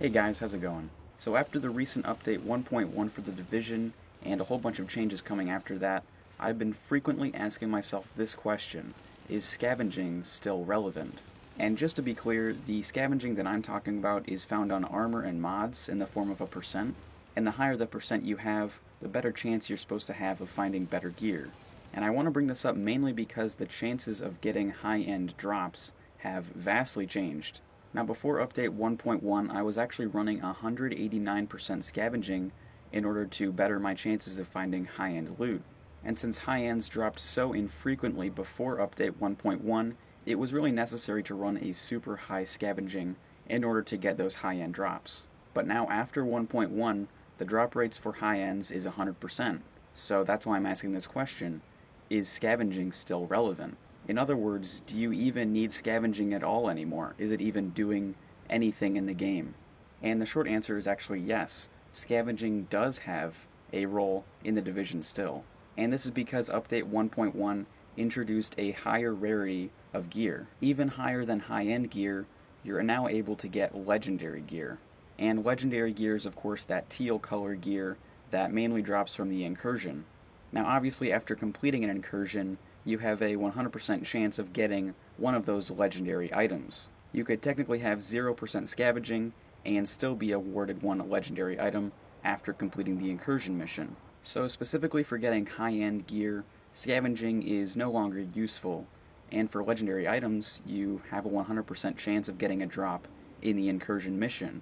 Hey guys, how's it going? So after the recent update 1.1 for the Division, and a whole bunch of changes coming after that, I've been frequently asking myself this question: is scavenging still relevant? And just to be clear, the scavenging that I'm talking about is found on armor and mods in the form of a percent, and the higher the percent you have, the better chance you're supposed to have of finding better gear. And I want to bring this up mainly because the chances of getting high-end drops have vastly changed. Now before update 1.1, I was actually running 189% scavenging in order to better my chances of finding high-end loot. And since high-ends dropped so infrequently before update 1.1, it was really necessary to run a super high scavenging in order to get those high-end drops. But now after 1.1, the drop rates for high-ends is 100%. So that's why I'm asking this question: is scavenging still relevant? In other words, do you even need scavenging at all anymore? Is it even doing anything in the game? And the short answer is actually yes. Scavenging does have a role in the Division still. And this is because Update 1.1 introduced a higher rarity of gear. Even higher than high-end gear, you're now able to get legendary gear. And legendary gear is of course that teal color gear that mainly drops from the incursion. Now obviously after completing an incursion, you have a 100% chance of getting one of those legendary items. You could technically have 0% scavenging and still be awarded one legendary item after completing the incursion mission. So specifically for getting high-end gear, scavenging is no longer useful, and for legendary items, you have a 100% chance of getting a drop in the incursion mission.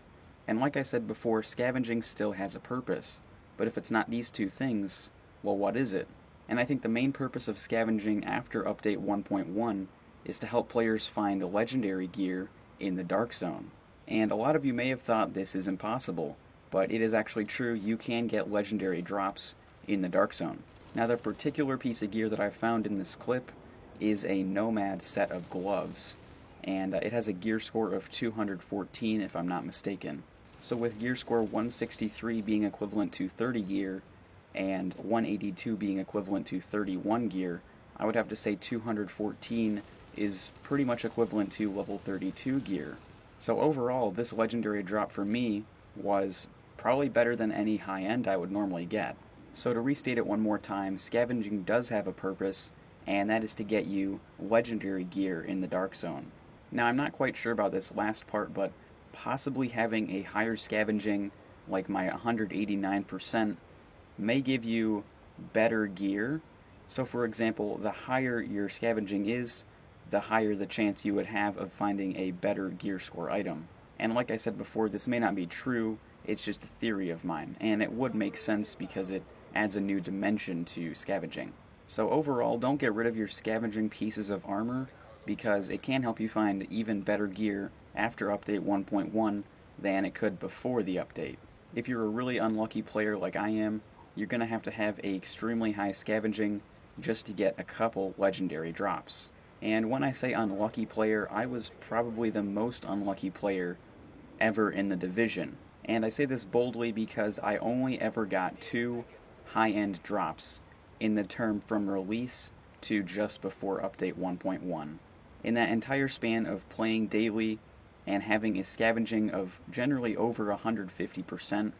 And like I said before, scavenging still has a purpose, but if it's not these two things, well, what is it? And I think the main purpose of scavenging after Update 1.1 is to help players find legendary gear in the Dark Zone. And a lot of you may have thought this is impossible, but it is actually true. You can get legendary drops in the Dark Zone. Now the particular piece of gear that I found in this clip is a Nomad set of gloves, and it has a gear score of 214 if I'm not mistaken. So with gear score 163 being equivalent to 30 gear, and 182 being equivalent to 31 gear, I would have to say 214 is pretty much equivalent to level 32 gear. So overall, this legendary drop for me was probably better than any high-end I would normally get. So to restate it one more time, scavenging does have a purpose, and that is to get you legendary gear in the Dark Zone. Now I'm not quite sure about this last part, but possibly having a higher scavenging, like my 189%, may give you better gear. So for example, the higher your scavenging is, the higher the chance you would have of finding a better gear score item. And like I said before, this may not be true, it's just a theory of mine, and it would make sense because it adds a new dimension to scavenging. So overall, don't get rid of your scavenging pieces of armor, because it can help you find even better gear after Update 1.1 than it could before the update. If you're a really unlucky player like I am, you're going to have a extremely high scavenging just to get a couple legendary drops. And when I say unlucky player, I was probably the most unlucky player ever in the Division. And I say this boldly because I only ever got 2 high-end drops in the term from release to just before Update 1.1. In that entire span of playing daily and having a scavenging of generally over 150%,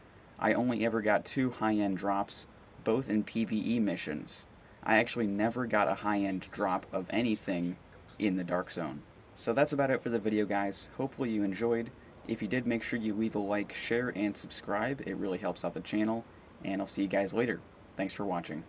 I only ever got 2 high-end drops, both in PvE missions. I actually never got a high-end drop of anything in the Dark Zone. So that's about it for the video, guys. Hopefully you enjoyed. If you did, make sure you leave a like, share, and subscribe. It really helps out the channel, and I'll see you guys later. Thanks for watching.